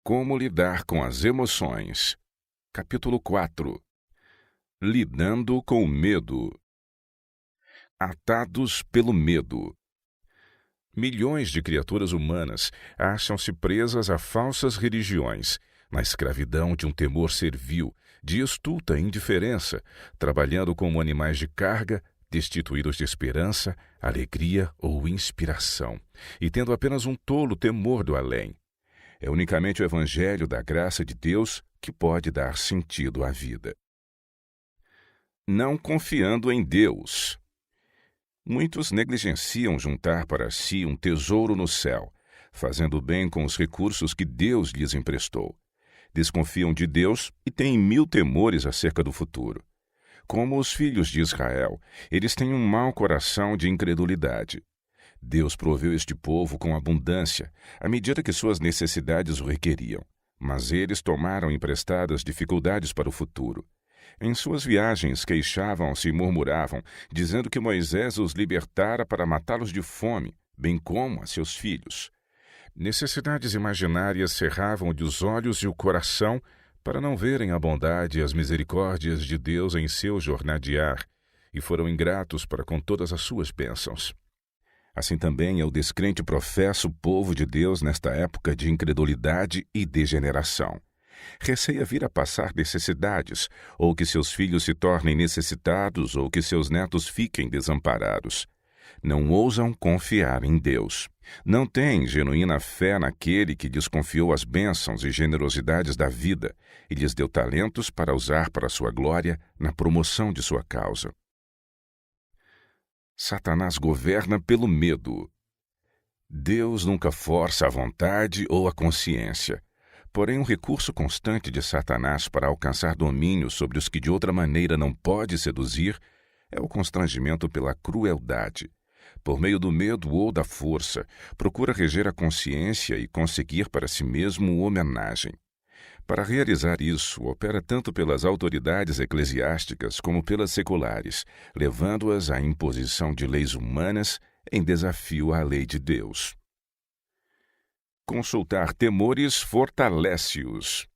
Como lidar com as emoções. Capítulo 4. Lidando com o medo. Atados pelo medo. Milhões de criaturas humanas acham-se presas a falsas religiões, na escravidão de um temor servil, de estulta indiferença, trabalhando como animais de carga, destituídos de esperança, alegria ou inspiração, e tendo apenas um tolo temor do além. É unicamente o Evangelho da graça de Deus que pode dar sentido à vida. Não confiando em Deus. Muitos negligenciam juntar para si um tesouro no céu, fazendo bem com os recursos que Deus lhes emprestou. Desconfiam de Deus e têm 1000 temores acerca do futuro. Como os filhos de Israel, eles têm um mau coração de incredulidade. Deus proveu este povo com abundância, à medida que suas necessidades o requeriam, mas eles tomaram emprestadas dificuldades para o futuro. Em suas viagens queixavam-se e murmuravam, dizendo que Moisés os libertara para matá-los de fome, bem como a seus filhos. Necessidades imaginárias cerravam-lhe os olhos e o coração para não verem a bondade e as misericórdias de Deus em seu jornadear, e foram ingratos para com todas as suas bênçãos. Assim também é o descrente professo povo de Deus nesta época de incredulidade e degeneração. Receia vir a passar necessidades, ou que seus filhos se tornem necessitados, ou que seus netos fiquem desamparados. Não ousam confiar em Deus. Não têm genuína fé naquele que lhes confiou as bênçãos e generosidades da vida e lhes deu talentos para usar para sua glória na promoção de sua causa. Satanás governa pelo medo. Deus nunca força a vontade ou a consciência. Porém, um recurso constante de Satanás para alcançar domínio sobre os que de outra maneira não pode seduzir é o constrangimento pela crueldade. Por meio do medo ou da força, procura reger a consciência e conseguir para si mesmo homenagem. Para realizar isso, opera tanto pelas autoridades eclesiásticas como pelas seculares, levando-as à imposição de leis humanas em desafio à lei de Deus. Consultar temores fortalece-os.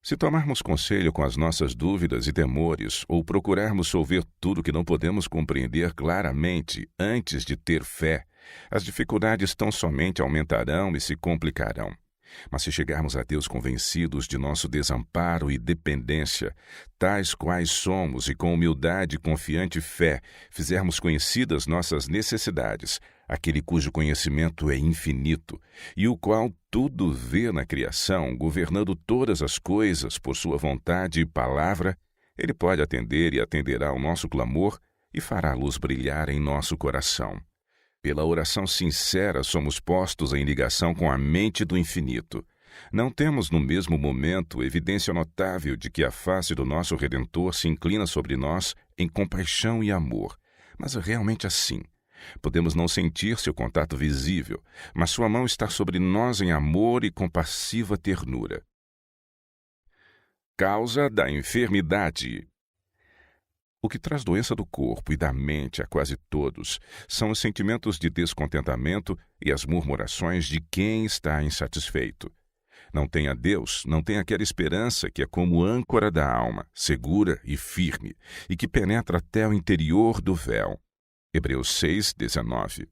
Se tomarmos conselho com as nossas dúvidas e temores, ou procurarmos solver tudo que não podemos compreender claramente antes de ter fé, as dificuldades tão somente aumentarão e se complicarão. Mas se chegarmos a Deus convencidos de nosso desamparo e dependência, tais quais somos e com humildade e confiante fé, fizermos conhecidas nossas necessidades, aquele cujo conhecimento é infinito, e o qual tudo vê na criação, governando todas as coisas por sua vontade e palavra, ele pode atender e atenderá ao nosso clamor e fará a luz brilhar em nosso coração. Pela oração sincera somos postos em ligação com a mente do infinito. Não temos no mesmo momento evidência notável de que a face do nosso Redentor se inclina sobre nós em compaixão e amor, mas é realmente assim. Podemos não sentir seu contato visível, mas sua mão está sobre nós em amor e compassiva ternura. Causa da enfermidade. O que traz doença do corpo e da mente a quase todos são os sentimentos de descontentamento e as murmurações de quem está insatisfeito. Não tem a Deus, não tem aquela esperança que é como âncora da alma, segura e firme, e que penetra até o interior do véu. Hebreus 6:19.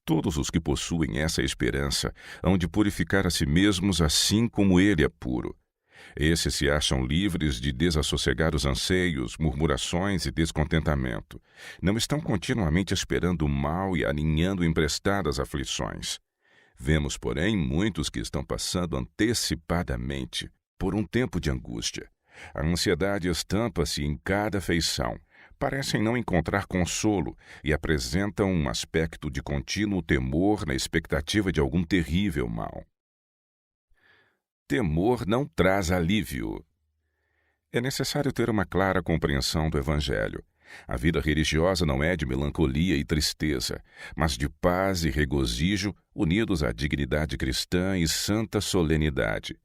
Todos os que possuem essa esperança hão de purificar a si mesmos assim como ele é puro. Esses se acham livres de desassossegar os anseios, murmurações e descontentamento. Não estão continuamente esperando o mal e aninhando emprestadas aflições. Vemos, porém, muitos que estão passando antecipadamente por um tempo de angústia. A ansiedade estampa-se em cada feição. Parecem não encontrar consolo e apresentam um aspecto de contínuo temor na expectativa de algum terrível mal. Temor não traz alívio. É necessário ter uma clara compreensão do Evangelho. A vida religiosa não é de melancolia e tristeza, mas de paz e regozijo unidos à dignidade cristã e santa solenidade.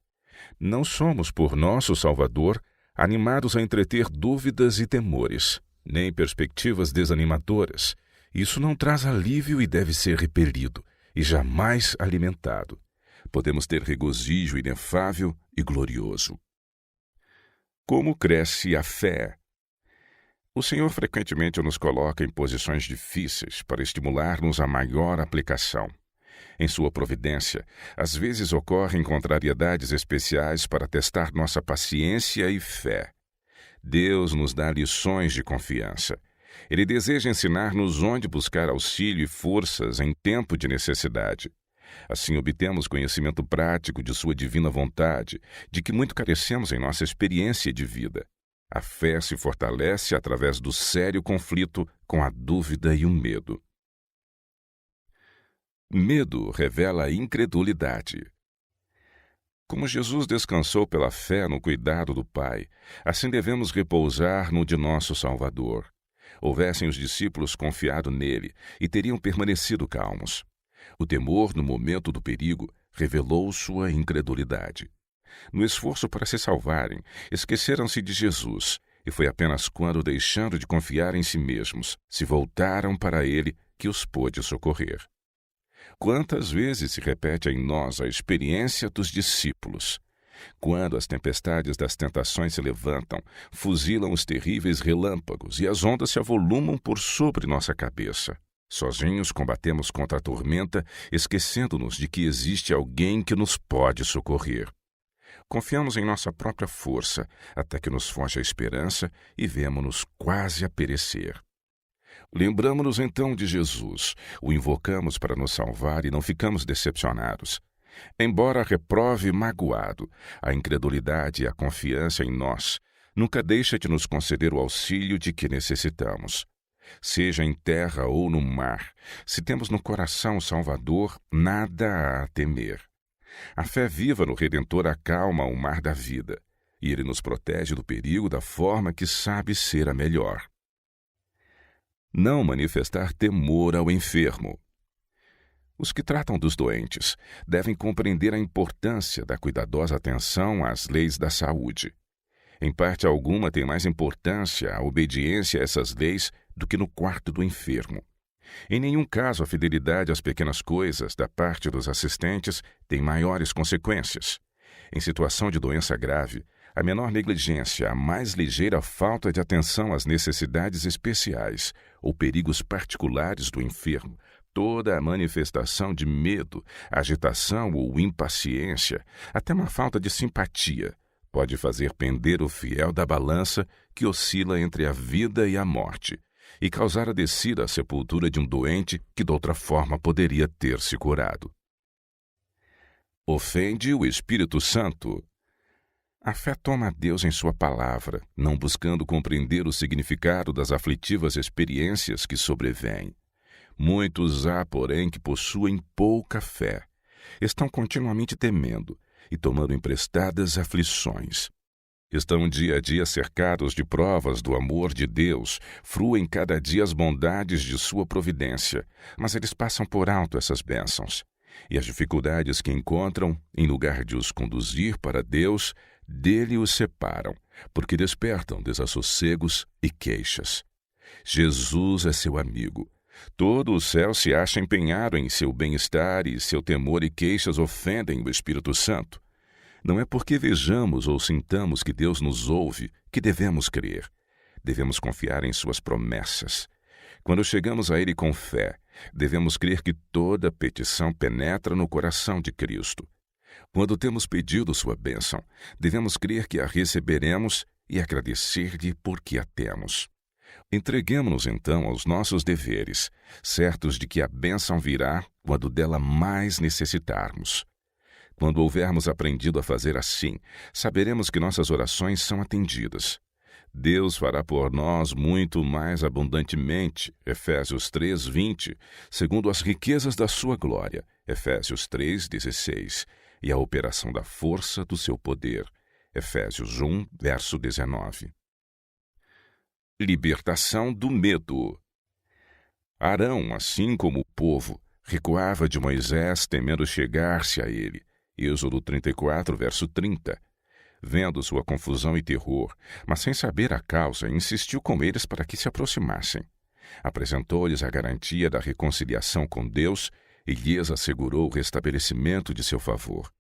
Não somos, por nosso Salvador, animados a entreter dúvidas e temores, nem perspectivas desanimadoras. Isso não traz alívio e deve ser repelido, e jamais alimentado. podemos ter regozijo inefável e glorioso. Como cresce a fé? O Senhor frequentemente nos coloca em posições difíceis para estimular-nos a maior aplicação. Em sua providência, às vezes ocorrem contrariedades especiais para testar nossa paciência e fé. Deus nos dá lições de confiança. Ele deseja ensinar-nos onde buscar auxílio e forças em tempo de necessidade. Assim obtemos conhecimento prático de sua divina vontade, de que muito carecemos em nossa experiência de vida. A fé se fortalece através do sério conflito com a dúvida e o medo. Medo revela incredulidade. Como Jesus descansou pela fé no cuidado do Pai, assim devemos repousar no de nosso Salvador. Houvessem os discípulos confiado nele e teriam permanecido calmos. O temor no momento do perigo revelou sua incredulidade. No esforço para se salvarem, esqueceram-se de Jesus, e foi apenas quando, deixando de confiar em si mesmos, se voltaram para ele que os pôde socorrer. Quantas vezes se repete em nós a experiência dos discípulos? Quando as tempestades das tentações se levantam, fuzilam os terríveis relâmpagos e as ondas se avolumam por sobre nossa cabeça. Sozinhos combatemos contra a tormenta, esquecendo-nos de que existe alguém que nos pode socorrer. Confiamos em nossa própria força, até que nos foge a esperança e vemo-nos quase a perecer. Lembramo-nos então de Jesus, o invocamos para nos salvar e não ficamos decepcionados. Embora reprove magoado, a incredulidade e a confiança em nós nunca deixa de nos conceder o auxílio de que necessitamos. Seja em terra ou no mar, se temos no coração o Salvador, nada há a temer. A fé viva no Redentor acalma o mar da vida, e ele nos protege do perigo da forma que sabe ser a melhor. Não manifestar temor ao enfermo. Os que tratam dos doentes devem compreender a importância da cuidadosa atenção às leis da saúde. Em parte alguma tem mais importância a obediência a essas leis do que no quarto do enfermo. Em nenhum caso a fidelidade às pequenas coisas da parte dos assistentes tem maiores consequências. Em situação de doença grave, a menor negligência, a mais ligeira falta de atenção às necessidades especiais ou perigos particulares do enfermo, toda a manifestação de medo, agitação ou impaciência, até uma falta de simpatia, pode fazer pender o fiel da balança que oscila entre a vida e a morte, e causar a descida à sepultura de um doente que de outra forma poderia ter se curado. Ofende o Espírito Santo. A fé toma a Deus em sua palavra, não buscando compreender o significado das aflitivas experiências que sobrevêm. Muitos há, porém, que possuem pouca fé. Estão continuamente temendo e tomando emprestadas aflições. Estão dia a dia cercados de provas do amor de Deus, fruem cada dia as bondades de sua providência, mas eles passam por alto essas bênçãos. E as dificuldades que encontram, em lugar de os conduzir para Deus, dele os separam, porque despertam desassossegos e queixas. Jesus é seu amigo. Todo o céu se acha empenhado em seu bem-estar e seu temor e queixas ofendem o Espírito Santo. Não é porque vejamos ou sintamos que Deus nos ouve que devemos crer. Devemos confiar em suas promessas. Quando chegamos a Ele com fé, devemos crer que toda petição penetra no coração de Cristo. Quando temos pedido sua bênção, devemos crer que a receberemos e agradecer-lhe porque a temos. Entreguemo-nos então aos nossos deveres, certos de que a bênção virá quando dela mais necessitarmos. Quando houvermos aprendido a fazer assim, saberemos que nossas orações são atendidas. Deus fará por nós muito mais abundantemente, Efésios 3:20, segundo as riquezas da sua glória, Efésios 3:16, e a operação da força do seu poder, Efésios 1, verso 19. Libertação do medo. Arão, assim como o povo, recuava de Moisés, temendo chegar-se a ele. Êxodo 34, verso 30. Vendo sua confusão e terror, mas sem saber a causa, insistiu com eles para que se aproximassem. Apresentou-lhes a garantia da reconciliação com Deus e lhes assegurou o restabelecimento de seu favor.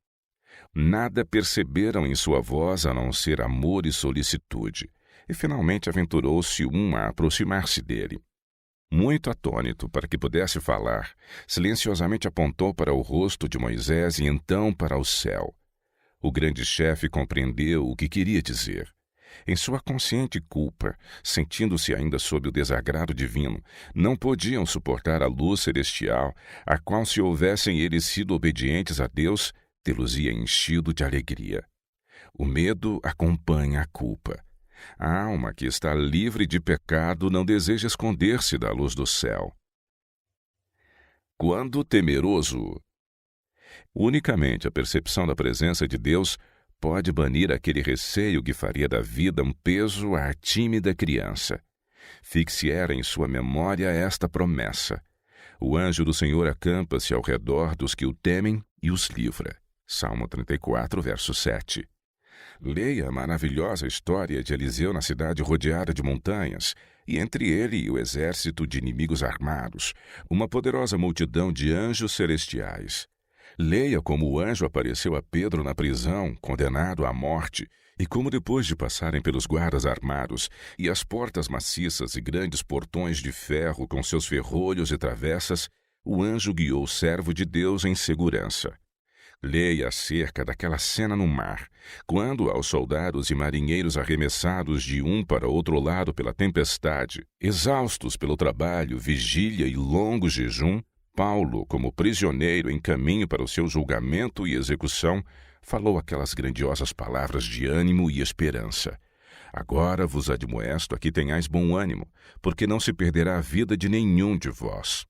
Nada perceberam em sua voz a não ser amor e solicitude, e finalmente aventurou-se um a aproximar-se dele. Muito atônito para que pudesse falar, silenciosamente apontou para o rosto de Moisés e então para o céu. O grande chefe compreendeu o que queria dizer. Em sua consciente culpa, sentindo-se ainda sob o desagrado divino, não podiam suportar a luz celestial, a qual, se houvessem eles sido obedientes a Deus, tê-los-ia enchido de alegria. O medo acompanha a culpa. A alma que está livre de pecado não deseja esconder-se da luz do céu. Quando temeroso. Unicamente a percepção da presença de Deus pode banir aquele receio que faria da vida um peso à tímida criança. Fixe era em sua memória esta promessa: o anjo do Senhor acampa-se ao redor dos que o temem e os livra. Salmo 34, verso 7. Leia a maravilhosa história de Eliseu na cidade rodeada de montanhas, e entre ele e o exército de inimigos armados, uma poderosa multidão de anjos celestiais. Leia como o anjo apareceu a Pedro na prisão, condenado à morte, e como depois de passarem pelos guardas armados e as portas maciças e grandes portões de ferro com seus ferrolhos e travessas, o anjo guiou o servo de Deus em segurança. Leia acerca daquela cena no mar, quando aos soldados e marinheiros arremessados de um para outro lado pela tempestade, exaustos pelo trabalho, vigília e longo jejum, Paulo, como prisioneiro em caminho para o seu julgamento e execução, falou aquelas grandiosas palavras de ânimo e esperança. Agora vos admoesto a que tenhais bom ânimo, porque não se perderá a vida de nenhum de vós.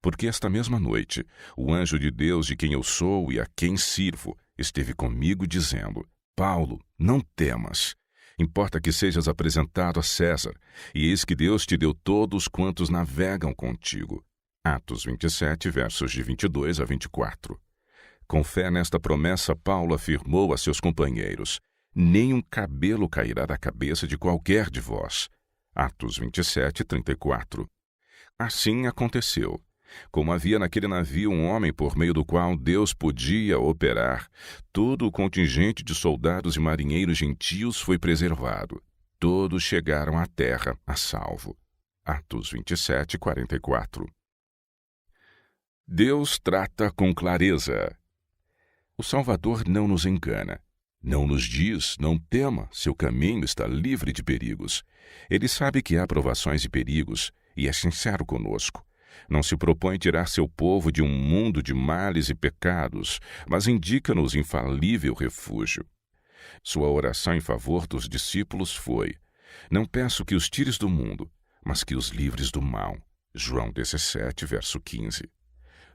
Porque esta mesma noite, o anjo de Deus de quem eu sou e a quem sirvo, esteve comigo dizendo: Paulo, não temas. Importa que sejas apresentado a César, e eis que Deus te deu todos quantos navegam contigo. Atos 27, versos de 22 a 24. Com fé nesta promessa, Paulo afirmou a seus companheiros: nem um cabelo cairá da cabeça de qualquer de vós. Atos 27, 34. Assim aconteceu. Como havia naquele navio um homem por meio do qual Deus podia operar, todo o contingente de soldados e marinheiros gentios foi preservado. Todos chegaram à terra a salvo. Atos 27, 44. Deus trata com clareza. O Salvador não nos engana. Não nos diz: não tema, seu caminho está livre de perigos. Ele sabe que há provações e perigos, e é sincero conosco. Não se propõe tirar seu povo de um mundo de males e pecados, mas indica-nos infalível refúgio. Sua oração em favor dos discípulos foi: não peço que os tires do mundo, mas que os livres do mal. João 17, verso 15.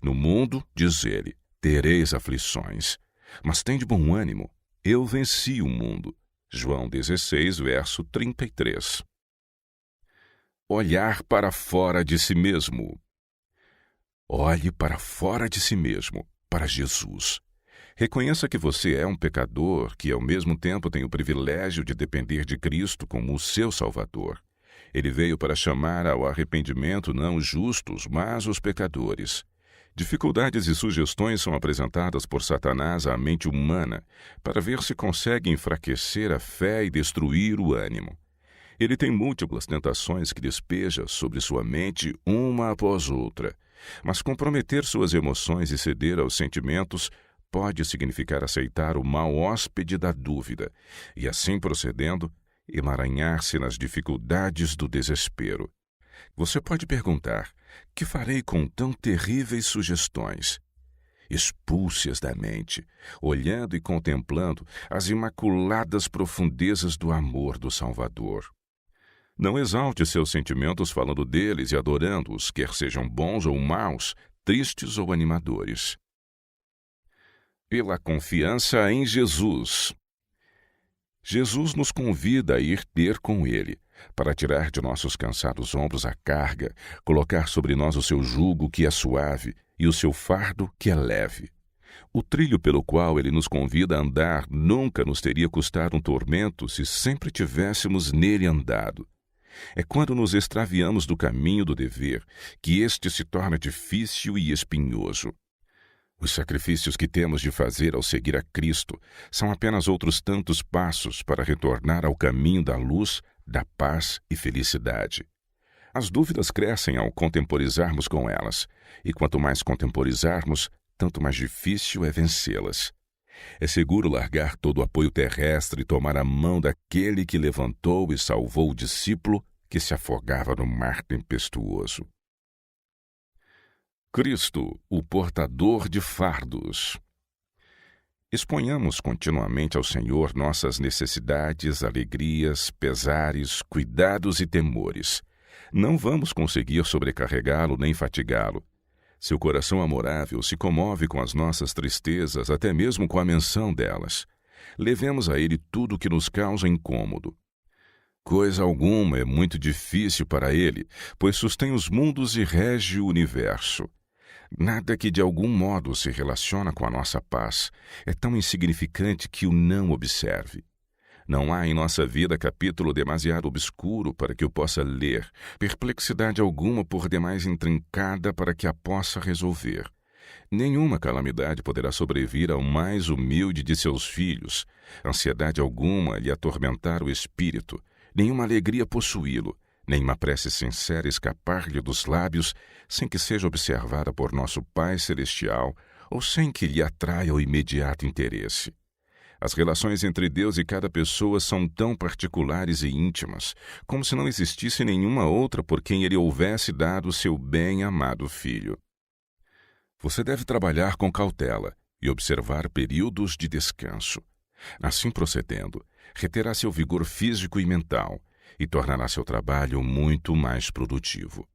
No mundo, diz ele, tereis aflições, mas tende bom ânimo, eu venci o mundo. João 16, verso 33. Olhar para fora de si mesmo. Olhe para fora de si mesmo, para Jesus. Reconheça que você é um pecador que, ao mesmo tempo, tem o privilégio de depender de Cristo como o seu Salvador. Ele veio para chamar ao arrependimento não os justos, mas os pecadores. Dificuldades e sugestões são apresentadas por Satanás à mente humana para ver se consegue enfraquecer a fé e destruir o ânimo. Ele tem múltiplas tentações que despeja sobre sua mente uma após outra, mas comprometer suas emoções e ceder aos sentimentos pode significar aceitar o mau hóspede da dúvida e, assim procedendo, emaranhar-se nas dificuldades do desespero. Você pode perguntar: que farei com tão terríveis sugestões? Expulse-as da mente, olhando e contemplando as imaculadas profundezas do amor do Salvador. Não exalte seus sentimentos falando deles e adorando-os, quer sejam bons ou maus, tristes ou animadores. Pela confiança em Jesus. Jesus nos convida a ir ter com Ele, para tirar de nossos cansados ombros a carga, colocar sobre nós o seu jugo que é suave e o seu fardo que é leve. O trilho pelo qual Ele nos convida a andar nunca nos teria custado um tormento se sempre tivéssemos nele andado. É quando nos extraviamos do caminho do dever que este se torna difícil e espinhoso. Os sacrifícios que temos de fazer ao seguir a Cristo são apenas outros tantos passos para retornar ao caminho da luz, da paz e felicidade. As dúvidas crescem ao contemporizarmos com elas, e quanto mais contemporizarmos, tanto mais difícil é vencê-las. É seguro largar todo o apoio terrestre e tomar a mão daquele que levantou e salvou o discípulo que se afogava no mar tempestuoso. Cristo, o portador de fardos. Exponhamos continuamente ao Senhor nossas necessidades, alegrias, pesares, cuidados e temores. Não vamos conseguir sobrecarregá-lo nem fatigá-lo. Seu coração amorável se comove com as nossas tristezas, até mesmo com a menção delas. Levemos a ele tudo o que nos causa incômodo. Coisa alguma é muito difícil para ele, pois sustém os mundos e rege o universo. Nada que de algum modo se relaciona com a nossa paz é tão insignificante que o não observe. Não há em nossa vida capítulo demasiado obscuro para que eu possa ler, perplexidade alguma por demais intrincada para que a possa resolver. Nenhuma calamidade poderá sobrevir ao mais humilde de seus filhos, ansiedade alguma lhe atormentar o espírito, nenhuma alegria possuí-lo, nenhuma prece sincera escapar-lhe dos lábios sem que seja observada por nosso Pai Celestial ou sem que lhe atraia o imediato interesse. As relações entre Deus e cada pessoa são tão particulares e íntimas, como se não existisse nenhuma outra por quem ele houvesse dado seu bem-amado Filho. Você deve trabalhar com cautela e observar períodos de descanso. Assim procedendo, reterá seu vigor físico e mental e tornará seu trabalho muito mais produtivo.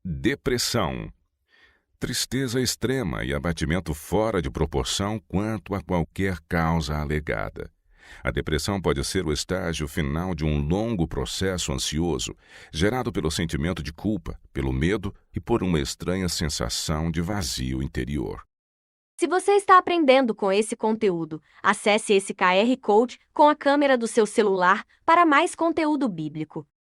Depressão. Tristeza extrema e abatimento fora de proporção quanto a qualquer causa alegada. A depressão pode ser o estágio final de um longo processo ansioso, gerado pelo sentimento de culpa, pelo medo e por uma estranha sensação de vazio interior. Se você está aprendendo com esse conteúdo, acesse esse QR Code com a câmera do seu celular para mais conteúdo bíblico.